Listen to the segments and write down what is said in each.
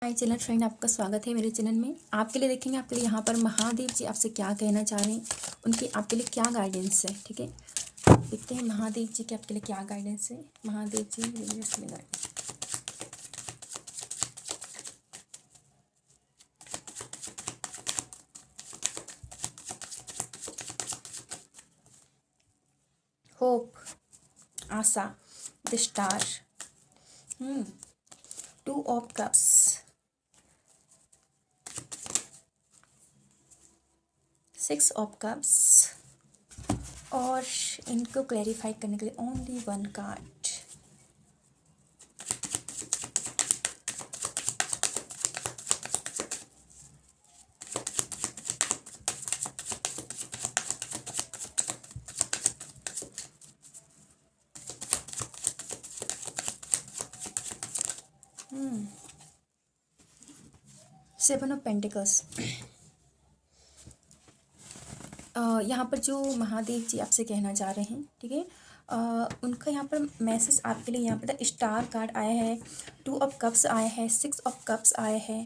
हाय channel friend, आपका स्वागत है मेरे चैनल में। आपके लिए देखेंगे आपके लिए यहाँ पर महादेव जी आपसे क्या कहना चाह रहे हैं, उनकी आपके लिए क्या गाइडेंस है। ठीक है, देखते हैं महादेव जी के आपके लिए क्या गाइडेंस है। महादेव जी यूनिवर्स में guidance. Hope, Asha, the star, 2 of cups, 6 of cups और इनको क्लैरिफाई करने के लिए only 1 card. Seven of pentacles. यहाँ पर जो महादेव जी आपसे कहना चाह रहे हैं, ठीक है, उनका यहाँ पर मैसेज आपके लिए यहाँ पर स्टार कार्ड आया है, 2 ऑफ कप्स आया है, 6 ऑफ कप्स आया है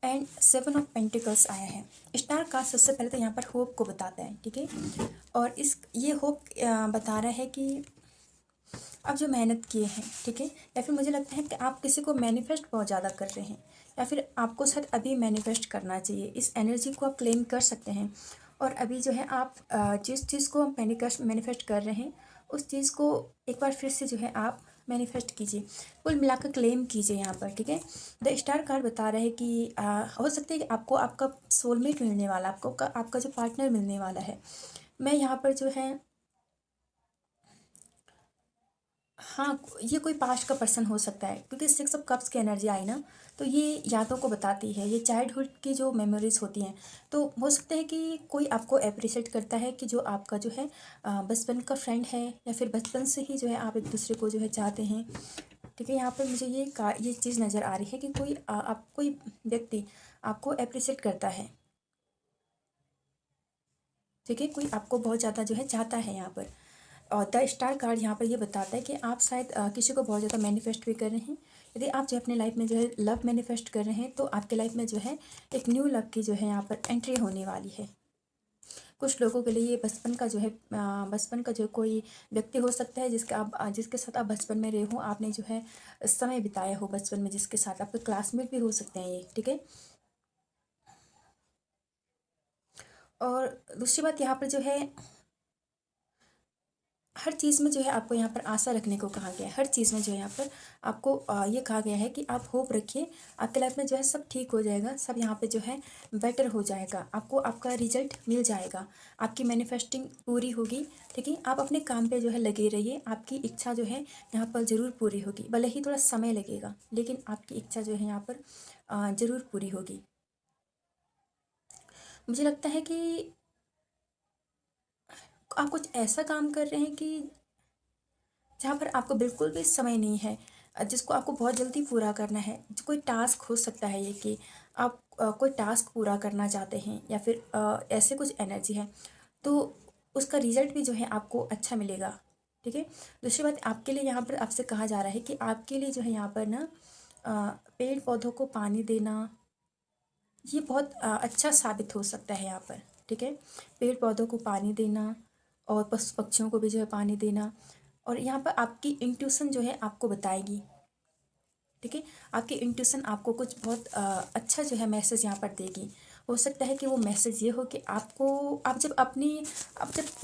एंड 7 ऑफ पेंटिकल्स आया है। स्टार कार्ड सबसे पहले तो यहाँ पर होप को बताता है, ठीक है, और ये होप बता रहा है कि आप जो मेहनत किए हैं, ठीक है, या फिर मुझे लगता है कि आप किसी को मैनिफेस्ट बहुत ज़्यादा कर रहे हैं, या फिर आपको शायद अभी मैनिफेस्ट करना चाहिए। इस एनर्जी को आप क्लेम कर सकते हैं और अभी जो है आप जिस चीज़ को मैनिफेस्ट कर रहे हैं उस चीज़ को एक बार फिर से जो है आप मैनिफेस्ट कीजिए, कुल मिलाकर क्लेम कीजिए यहाँ पर। ठीक है, द स्टार कार्ड बता रहा है कि हो सकता है कि आपको आपका सोलमेट मिलने वाला, आपका जो पार्टनर मिलने वाला है। मैं यहाँ पर जो है, हाँ, ये कोई पास्ट का पर्सन हो सकता है क्योंकि 6 ऑफ कप्स की एनर्जी आई ना, तो ये यादों को बताती है, ये चाइल्डहुड की जो मेमोरीज होती हैं। तो हो सकता है कि कोई आपको अप्रिशिएट करता है कि जो आपका जो है बचपन का फ्रेंड है, या फिर बचपन से ही जो है आप एक दूसरे को जो है चाहते हैं। ठीक है, यहाँ पर मुझे ये चीज़ नज़र आ रही है कि कोई व्यक्ति आपको अप्रिशिएट करता है। ठीक है, कोई आपको बहुत ज़्यादा जो है चाहता है यहाँ पर। और द स्टार कार्ड यहाँ पर ये बताता है कि आप शायद किसी को बहुत ज़्यादा मैनिफेस्ट भी कर रहे हैं। यदि आप जो अपने लाइफ में जो है लव मैनिफेस्ट कर रहे हैं, तो आपके लाइफ में जो है एक न्यू लव की जो है यहाँ पर एंट्री होने वाली है। कुछ लोगों के लिए ये बचपन का जो है बचपन का जो कोई व्यक्ति हो सकता है जिसके साथ आप बचपन में रहे हो, आपने जो है समय बिताया हो बचपन में, जिसके साथ आपके क्लासमेट भी हो सकते हैं ये। ठीक है, और दूसरी बात यहाँ पर जो है, हर चीज़ में जो है आपको यहाँ पर आशा रखने को कहा गया है। हर चीज़ में जो है यहाँ पर आपको ये कहा गया है कि आप होप रखिए, आपके लाइफ में जो है सब ठीक हो जाएगा, सब यहाँ पे जो है बेटर हो जाएगा, आपको आपका रिजल्ट मिल जाएगा, आपकी मैनिफेस्टिंग पूरी होगी। ठीक है, आप अपने काम पे जो है लगे रहिए, आपकी इच्छा जो है यहाँ पर ज़रूर पूरी होगी, भले ही थोड़ा समय लगेगा, लेकिन आपकी इच्छा जो है यहाँ पर ज़रूर पूरी होगी। मुझे लगता है कि आप कुछ ऐसा काम कर रहे हैं कि जहाँ पर आपको बिल्कुल भी समय नहीं है, जिसको आपको बहुत जल्दी पूरा करना है। कोई टास्क हो सकता है ये कि आप कोई टास्क पूरा करना चाहते हैं, या फिर ऐसे कुछ एनर्जी है, तो उसका रिजल्ट भी जो है आपको अच्छा मिलेगा। ठीक है, दूसरी बात आपके लिए यहाँ पर आपसे कहा जा रहा है कि आपके लिए जो है यहाँ पर ना पेड़ पौधों को पानी देना, ये बहुत अच्छा साबित हो सकता है यहाँ पर। ठीक है, पेड़ पौधों को पानी देना और पशु पक्षियों को भी जो है पानी देना, और यहाँ पर आपकी इंट्यूशन जो है आपको बताएगी। ठीक है, आपकी इंट्यूशन आपको कुछ बहुत अच्छा जो है मैसेज यहाँ पर देगी। हो सकता है कि वो मैसेज ये हो कि आप जब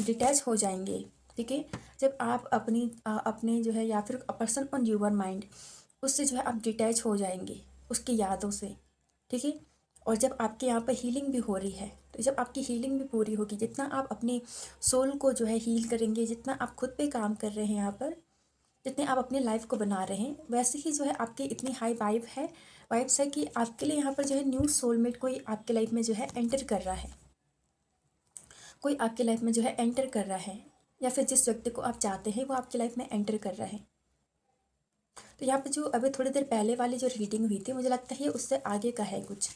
डिटैच हो जाएंगे, ठीक है, जब आप अपने जो है या फिर पर्सन ऑन यूर माइंड, उससे जो है आप डिटैच हो जाएंगे उसकी यादों से। ठीक है, और जब आपके यहाँ पर हीलिंग भी हो रही है, तो जब आपकी हीलिंग भी पूरी होगी, जितना आप अपने सोल को जो है हील करेंगे, जितना आप खुद पे काम कर रहे हैं यहाँ पर, जितने आप अपनी लाइफ को बना रहे हैं, वैसे ही जो है आपकी इतनी हाई वाइब्स है कि आपके लिए यहाँ पर जो है न्यू सोलमेट कोई आपके लाइफ में जो है एंटर कर रहा है, कोई आपके लाइफ में जो है एंटर कर रहा है, या फिर जिस व्यक्ति को आप चाहते हैं वो आपकी लाइफ में एंटर कर रहा है। तो यहाँ पे जो अभी थोड़ी देर पहले वाली जो रीडिंग हुई थी, मुझे लगता है ये उससे आगे का है कुछ।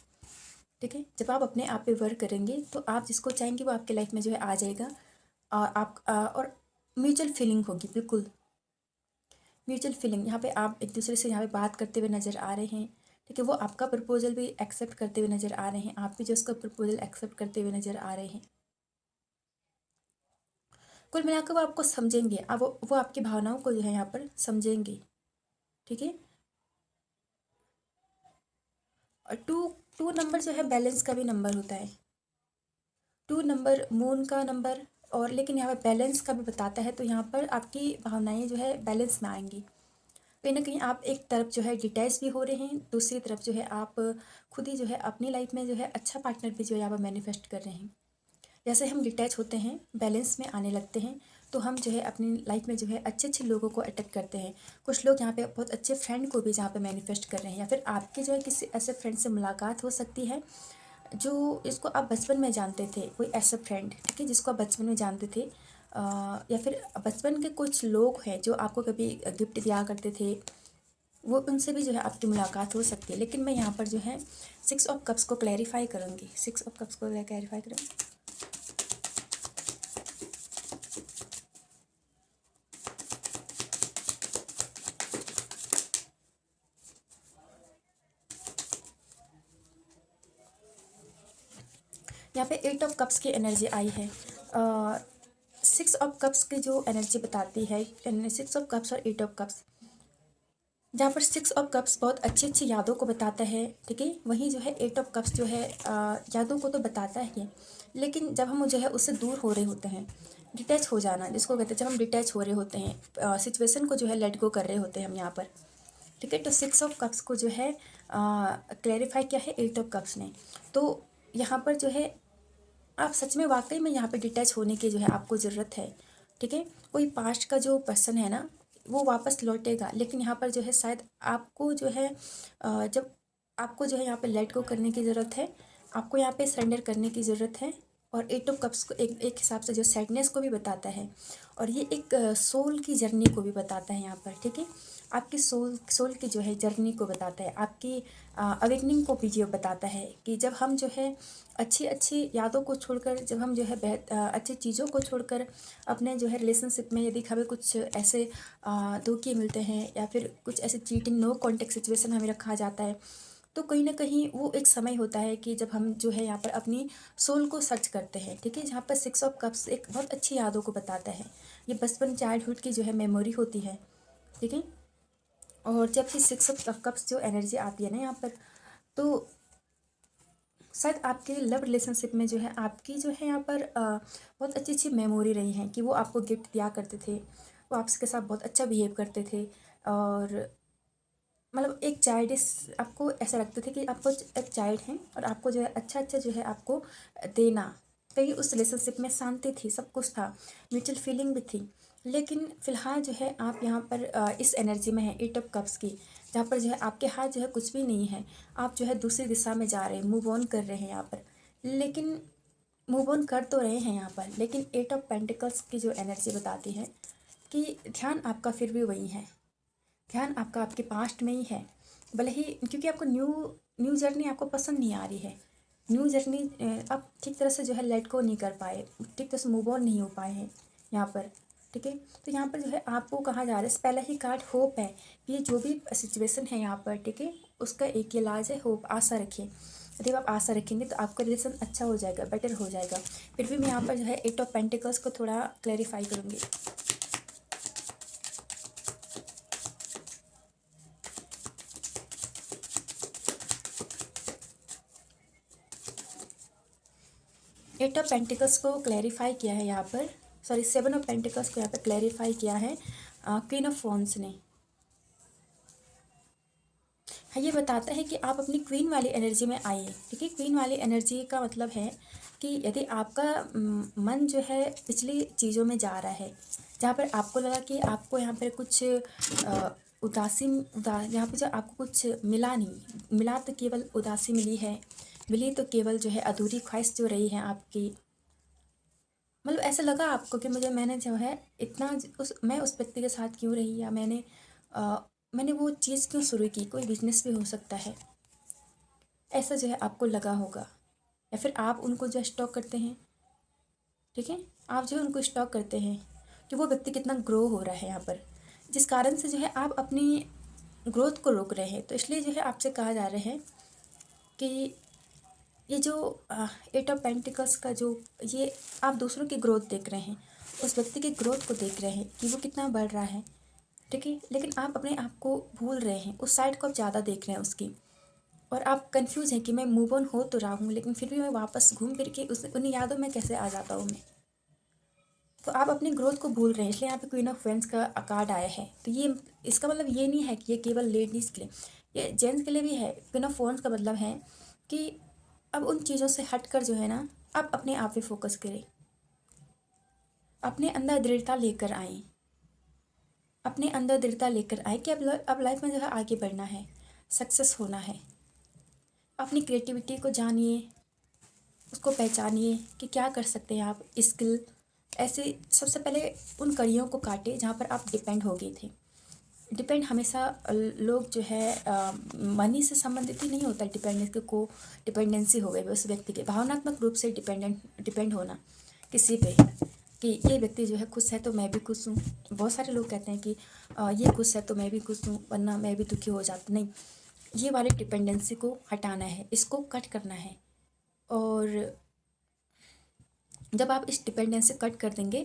ठीक है, जब आप अपने आप पे वर्क करेंगे तो आप जिसको चाहेंगे वो आपके लाइफ में जो है आ जाएगा, और म्यूचुअल फीलिंग होगी, बिल्कुल म्यूचुअल फीलिंग। यहाँ पे आप एक दूसरे से यहाँ पे बात करते हुए नज़र आ रहे हैं। ठीक है। वो आपका प्रपोजल भी एक्सेप्ट करते हुए नज़र आ रहे हैं, आप भी जो उसका प्रपोजल एक्सेप्ट करते हुए नज़र आ रहे हैं। कुल मिलाकर वो आपको समझेंगे, अब वो आपकी भावनाओं को जो है यहाँ पर समझेंगे। ठीक है। और टू टू नंबर जो है बैलेंस का भी नंबर होता है। टू नंबर मून का नंबर, और लेकिन यहाँ पर बैलेंस का भी बताता है। तो यहाँ पर आपकी भावनाएं जो है बैलेंस में आएंगी। कहीं ना कहीं आप एक तरफ जो है डिटैच भी हो रहे हैं, दूसरी तरफ जो है आप खुद ही जो है अपनी लाइफ में जो है अच्छा पार्टनर भी जो है यहाँ पर मैनिफेस्ट कर रहे हैं। जैसे हम डिटैच होते हैं, बैलेंस में आने लगते हैं, तो हम जो है अपनी लाइफ में जो है अच्छे अच्छे लोगों को अट्रैक्ट करते हैं। कुछ लोग यहाँ पे बहुत अच्छे फ्रेंड को भी जहाँ पे मैनिफेस्ट कर रहे हैं, या फिर आपके जो है किसी ऐसे फ्रेंड से मुलाकात हो सकती है जो इसको आप बचपन में जानते थे, कोई ऐसा फ्रेंड, ठीक है, जिसको आप बचपन में जानते थे। या फिर बचपन के कुछ लोग हैं जो आपको कभी गिफ्ट दिया करते थे, वो उनसे भी जो है आपकी मुलाकात हो सकती है। लेकिन मैं यहाँ पर जो है 6 ऑफ कप्स को क्लैरिफाई करूँगी, 6 ऑफ कप्स को क्लैरिफाई करूँगी। यहाँ पे 8 ऑफ कप्स की एनर्जी आई है। 6 ऑफ कप्स की जो एनर्जी बताती है, 6 ऑफ कप्स और 8 ऑफ कप्स, जहाँ पर 6 ऑफ कप्स बहुत अच्छी अच्छी यादों को बताता है, ठीक है। वहीं जो है 8 ऑफ कप्स जो है यादों को तो बताता है, लेकिन जब हम जो है उससे दूर हो रहे होते हैं, डिटैच हो जाना जिसको कहते हैं, जब हम डिटैच हो रहे होते हैं, सिचुएशन को जो है लेट गो कर रहे होते हैं हम यहाँ पर, ठीक है। तो 6 ऑफ कप्स को जो है क्लैरिफाई किया है 8 ऑफ कप्स ने। तो यहाँ पर जो है आप सच में वाकई में यहाँ पे डिटैच होने की जो है आपको ज़रूरत है, ठीक है। कोई पास्ट का जो पर्सन है ना, वो वापस लौटेगा, लेकिन यहाँ पर जो है शायद आपको जो है जब आपको जो है यहाँ पे लेट गो करने की ज़रूरत है, आपको यहाँ पे सरेंडर करने की ज़रूरत है। और 8 ऑफ कप्स को एक एक हिसाब से जो सैडनेस को भी बताता है, और ये एक सोल की जर्नी को भी बताता है यहाँ पर, ठीक है। आपकी सोल की जो है जर्नी को बताता है, आपकी अवेकनिंग को भी जो बताता है कि जब हम जो है अच्छी अच्छी यादों को छोड़कर, जब हम जो है अच्छी चीज़ों को छोड़कर अपने जो है रिलेशनशिप में यदि हमें कुछ ऐसे धोखे मिलते हैं, या फिर कुछ ऐसे चीटिंग नो कॉन्टेक्ट सिचुएशन हमें रखा जाता है, तो कहीं ना कहीं वो एक समय होता है कि जब हम जो है यहाँ पर अपनी सोल को सर्च करते हैं, ठीक है। जहाँ पर 6 ऑफ कप्स एक बहुत अच्छी यादों को बताता है, ये बचपन चाइल्डहुड की जो है मेमोरी होती है, ठीक है। और जब भी 6 ऑफ कप्स जो एनर्जी आती है ना यहाँ पर, तो शायद आपके लव रिलेशनशिप में जो है आपकी जो है यहाँ पर बहुत अच्छी अच्छी मेमोरी रही हैं कि वो आपको गिफ्ट दिया करते थे, वो आपके साथ बहुत अच्छा बिहेव करते थे, और मतलब एक चाइल्डिश, आपको ऐसा लगता था कि आपको एक चाइल्ड हैं और आपको जो है अच्छा अच्छा जो है आपको देना। कहीं उस रिलेशनशिप में शांति थी, सब कुछ था, म्यूचुअल फीलिंग भी थी। लेकिन फ़िलहाल जो है आप यहाँ पर इस एनर्जी में है 8 ऑफ कप्स की, जहाँ पर जो है आपके हाथ जो है कुछ भी नहीं है, आप जो है दूसरी दिशा में जा रहे हैं, मूव ऑन कर रहे हैं यहाँ पर। लेकिन मूव ऑन कर तो रहे हैं यहाँ पर, लेकिन 8 ऑफ पेंटिकल्स की जो एनर्जी बताती है कि ध्यान आपका फिर भी वही है, ध्यान आपका आपके पास्ट में ही है। भले ही क्योंकि आपको न्यू न्यू जर्नी आपको पसंद नहीं आ रही है, न्यू जर्नी आप ठीक तरह से जो है लेट को नहीं कर पाए, ठीक तरह से मूव ऑन नहीं हो पाए हैं यहाँ पर, ठीक है। तो यहाँ पर जो है आपको कहा जा रहा है, पहला ही कार्ड होप है कि ये जो भी सिचुएशन है यहाँ पर, ठीक है, उसका एक ही इलाज है होप, आशा रखिए। यदि आप आशा रखेंगे तो आपका रिलेशन अच्छा हो जाएगा, बेटर हो जाएगा। फिर भी मैं यहाँ पर जो है 8 ऑफ पेंटिकल्स को थोड़ा क्लैरिफाई करूँगी। एट ऑफ पेंटिकल्स को क्लैरिफाई किया है यहाँ पर, सॉरी 7 ऑफ पेंटिकल्स को यहाँ पर क्लैरिफाई किया है क्वीन ऑफ वॉन्ड्स ने। हाँ, ये बताता है कि आप अपनी क्वीन वाली एनर्जी में आइए, ठीक है। क्वीन वाली एनर्जी का मतलब है कि यदि आपका मन जो है पिछली चीज़ों में जा रहा है, जहाँ पर आपको लगा कि आपको यहाँ पर कुछ यहाँ पर जो आपको कुछ मिला नहीं, मिला तो केवल उदासी मिली है, मिली तो केवल जो है अधूरी ख्वाहिश जो रही है आपकी। मतलब ऐसा लगा आपको कि मैंने जो है इतना मैं उस व्यक्ति के साथ क्यों रही, या मैंने वो चीज़ क्यों शुरू की, कोई बिजनेस भी हो सकता है, ऐसा जो है आपको लगा होगा। या फिर आप उनको जो स्टॉक करते हैं, ठीक है, आप जो है उनको स्टॉक करते हैं कि वो व्यक्ति कितना ग्रो हो रहा है यहाँ पर, जिस कारण से जो है आप अपनी ग्रोथ को रोक रहे हैं। तो इसलिए जो है आपसे कहा जा रहा है कि ये जो 8 ऑफ पेंटिकल्स का जो ये आप दूसरों की ग्रोथ देख रहे हैं, उस व्यक्ति की ग्रोथ को देख रहे हैं कि वो कितना बढ़ रहा है, ठीक है, लेकिन आप अपने आप को भूल रहे हैं, उस साइड को आप ज़्यादा देख रहे हैं उसकी, और आप कंफ्यूज हैं कि मैं मूव ऑन हो तो रहा हूँ लेकिन फिर भी मैं वापस घूम फिर के उस उन्हीं यादों में कैसे आ जाता हूँ मैं। तो आप अपनी ग्रोथ को भूल रहे हैं, इसलिए यहाँ पे क्वीन ऑफ वेंस का कार्ड आया है। तो ये इसका मतलब ये नहीं है कि ये केवल लेडीज़ के लिए, ये जेंट्स के लिए भी है। क्वीन ऑफ वेंस का मतलब है कि अब उन चीज़ों से हटकर जो है ना, आप अपने आप पे फोकस करें, अपने अंदर दृढ़ता लेकर आएँ, अपने अंदर दृढ़ता लेकर आए कि अब लाइफ में जो है आगे बढ़ना है, सक्सेस होना है। अपनी क्रिएटिविटी को जानिए, उसको पहचानिए कि क्या कर सकते हैं आप, स्किल ऐसे सबसे पहले उन कड़ियों को काटे जहाँ पर आप डिपेंड हो गए थे। डिपेंड हमेशा लोग जो है मनी से संबंधित ही नहीं होता, डिपेंडेंस को डिपेंडेंसी हो गई उस व्यक्ति के, भावनात्मक रूप से डिपेंड होना किसी पे कि ये व्यक्ति जो है खुश है तो मैं भी खुश हूँ। बहुत सारे लोग कहते हैं कि ये खुश है तो मैं भी खुश हूँ, वरना मैं भी दुखी हो जाता। नहीं, ये वाली डिपेंडेंसी को हटाना है, इसको कट करना है। और जब आप इस डिपेंडेंसी कट कर देंगे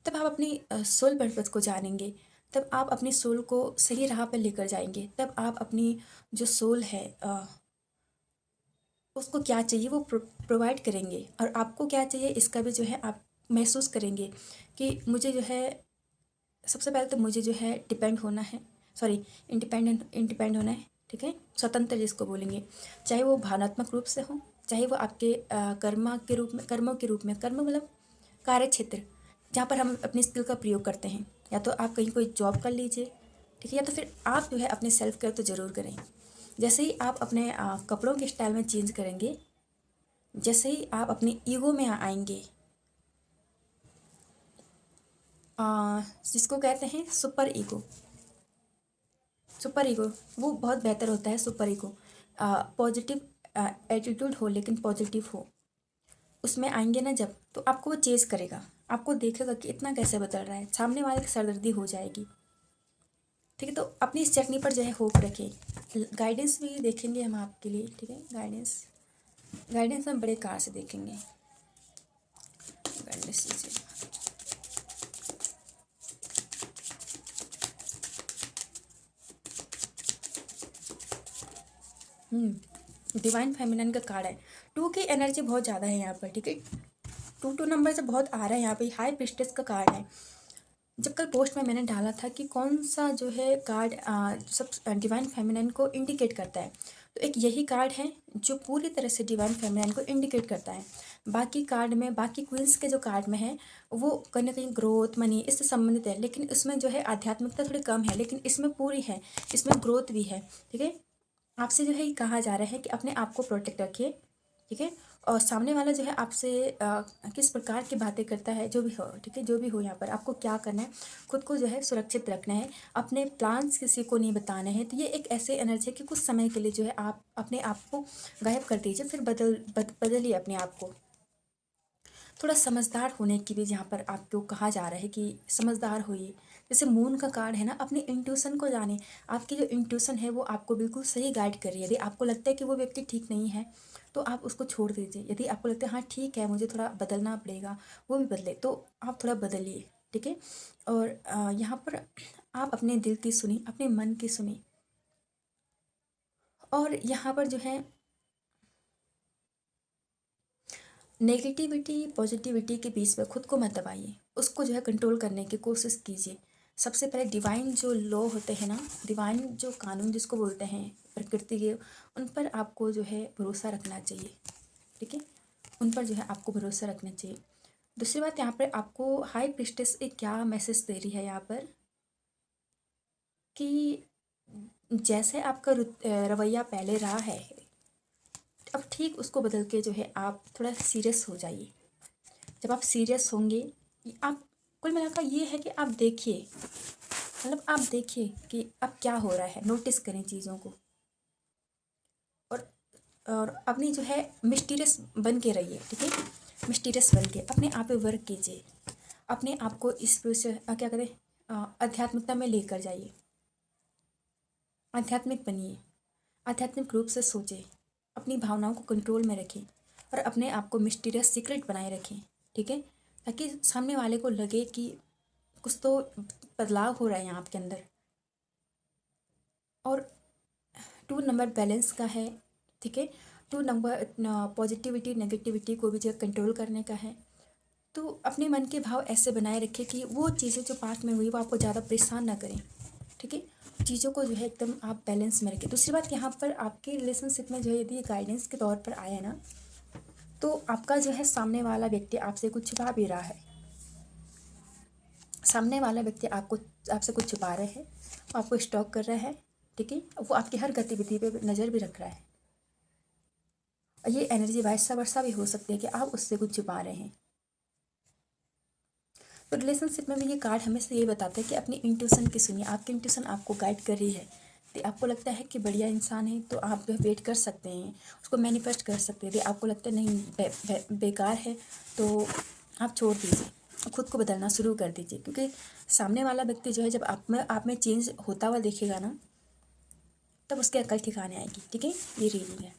तब आप अपनी सोल पर्पस को जानेंगे, तब आप अपनी सोल को सही राह पर लेकर जाएंगे, तब आप अपनी जो सोल है उसको क्या चाहिए वो प्रोवाइड करेंगे, और आपको क्या चाहिए इसका भी जो है आप महसूस करेंगे कि मुझे जो है सबसे पहले तो मुझे जो है डिपेंड होना है, सॉरी इंडिपेंड होना है, ठीक है, स्वतंत्र जिसको बोलेंगे, चाहे वो भावनात्मक रूप से हो, चाहे वो आपके कर्मों के रूप में, कर्म मतलब कार्य क्षेत्र जहाँ पर हम अपनी स्किल का प्रयोग करते हैं, या तो आप कहीं कोई जॉब कर लीजिए, ठीक है, या तो फिर आप जो है अपने सेल्फ केयर तो ज़रूर करें। जैसे ही आप अपने कपड़ों के स्टाइल में चेंज करेंगे, जैसे ही आप अपनी ईगो में आएंगे, जिसको कहते हैं सुपर ईगो वो बहुत बेहतर होता है। सुपर ईगो पॉजिटिव एटीट्यूड हो, लेकिन पॉजिटिव हो, उसमें आएंगे ना जब, तो आपको वो चेज करेगा, आपको देखेगा कि इतना कैसे बदल रहा है, सामने वाले की सरदर्दी हो जाएगी, ठीक है। तो अपनी इस जर्नी पर जो है होप रखें, गाइडेंस भी देखेंगे हम आपके लिए, ठीक है, गाइडेंस हम बड़े कार से देखेंगे, गाइडेंस से डिवाइन फेमिनिन का कार्ड है। 2 की एनर्जी बहुत ज़्यादा है यहाँ पर, ठीक है, 2 नंबर से बहुत आ रहा है यहाँ पे। हाई प्रिस्टेस का कार्ड है। जब कल पोस्ट में मैंने डाला था कि कौन सा जो है कार्ड सब डिवाइन फेमिनिन को इंडिकेट करता है, तो एक यही कार्ड है जो पूरी तरह से डिवाइन फेमिनिन को इंडिकेट करता है। बाकी कार्ड में, बाकी क्वींस के जो कार्ड में है वो कहीं ना कहीं ग्रोथ, मनी इससे संबंधित है, लेकिन इसमें जो है आध्यात्मिकता थोड़ी कम है, लेकिन इसमें पूरी है, इसमें ग्रोथ भी है, ठीक है। आपसे जो है ये कहा जा रहा है कि अपने आप को प्रोटेक्ट रखिए, ठीक है, और सामने वाला जो है आपसे किस प्रकार की बातें करता है, जो भी हो, ठीक है, जो भी हो, यहाँ पर आपको क्या करना है, खुद को जो है सुरक्षित रखना है, अपने प्लान्स किसी को नहीं बताने हैं। तो ये एक ऐसे एनर्जी है कि कुछ समय के लिए जो है आप अपने आप को गायब कर दीजिए, फिर बदलिए अपने आप को। थोड़ा समझदार होने की भी यहाँ पर आपको कहा जा रहा है कि समझदार होइए। जैसे मून का कार्ड है ना, अपनी इंट्यूशन को जाने, आपकी जो इंट्यूशन है वो आपको बिल्कुल सही गाइड कर रही है। यदि आपको लगता है कि वो व्यक्ति ठीक नहीं है तो आप उसको छोड़ दीजिए, यदि आपको लगता है हाँ ठीक है मुझे थोड़ा बदलना पड़ेगा, वो भी बदले, तो आप थोड़ा बदलिए, ठीक है। और यहाँ पर आप अपने दिल की सुनी, अपने मन की सुनी, और यहाँ पर जो है नेगेटिविटी पॉजिटिविटी के बीच में खुद को मत दबाइए, उसको जो है कंट्रोल करने की कोशिश कीजिए। सबसे पहले डिवाइन जो लॉ होते हैं ना, डिवाइन जो कानून जिसको बोलते हैं प्रकृति के, उन पर आपको जो है भरोसा रखना चाहिए, ठीक है, उन पर जो है आपको भरोसा रखना चाहिए। दूसरी बात, यहाँ पर आपको हाई प्रिस्टेस एक क्या मैसेज दे रही है यहाँ पर कि जैसे आपका रवैया पहले रहा है, अब ठीक उसको बदल के जो है आप थोड़ा सीरियस हो जाइए। जब आप सीरियस होंगे, आप कुल मिलाकर ये है कि आप देखिए, मतलब आप देखिए कि अब क्या हो रहा है, नोटिस करें चीज़ों को, और और अपनी जो है मिस्टीरियस बन के रहिए, ठीक है, मिस्टीरियस बन के अपने आप पे वर्क कीजिए, अपने आप को इस क्या करें, आध्यात्मिकता में लेकर जाइए। आध्यात्मिक बनिए, आध्यात्मिक रूप से सोचें, अपनी भावनाओं को कंट्रोल में रखें और अपने आप को मिस्टीरियस सीक्रेट बनाए रखें, ठीक है, ताकि सामने वाले को लगे कि कुछ तो बदलाव हो रहा है यहाँ आपके अंदर। और 2 नंबर बैलेंस का है, ठीक है। 2 नंबर पॉजिटिविटी नेगेटिविटी को भी जो कंट्रोल करने का है। तो अपने मन के भाव ऐसे बनाए रखें कि वो चीज़ें जो पास्ट में हुई वो आपको ज़्यादा परेशान ना करें, ठीक है। चीज़ों को जो है एकदम आप बैलेंस में रखें। दूसरी बात, यहाँ पर आपके रिलेशनशिप में जो है यदि गाइडेंस के तौर पर आया ना, तो आपका जो है सामने वाला व्यक्ति आपसे कुछ छुपा भी रहा है, सामने वाला व्यक्ति आपसे कुछ छुपा रहा है, आपको स्टॉक कर रहा है, ठीक है। वो आपकी हर गतिविधि पे नज़र भी रख रहा है। ये एनर्जी वाइस वर्षा भी हो सकती है कि आप उससे कुछ छुपा रहे हैं। तो रिलेशनशिप में भी ये कार्ड हमेशा ये बताता है कि अपनी इंट्यूशन की सुनिए। आपकी इंट्यूशन आपको गाइड कर रही है, तो आपको लगता है कि बढ़िया इंसान है तो आप वेट कर सकते हैं, उसको मैनिफेस्ट कर सकते हैं। यदि आपको लगता है नहीं बेकार है तो आप छोड़ दीजिए, खुद को बदलना शुरू कर दीजिए, क्योंकि सामने वाला व्यक्ति जो है जब आप में चेंज होता हुआ देखेगा ना, तब उसकी अकल ठिकाने आएगी, ठीक है। ये रीडिंग है।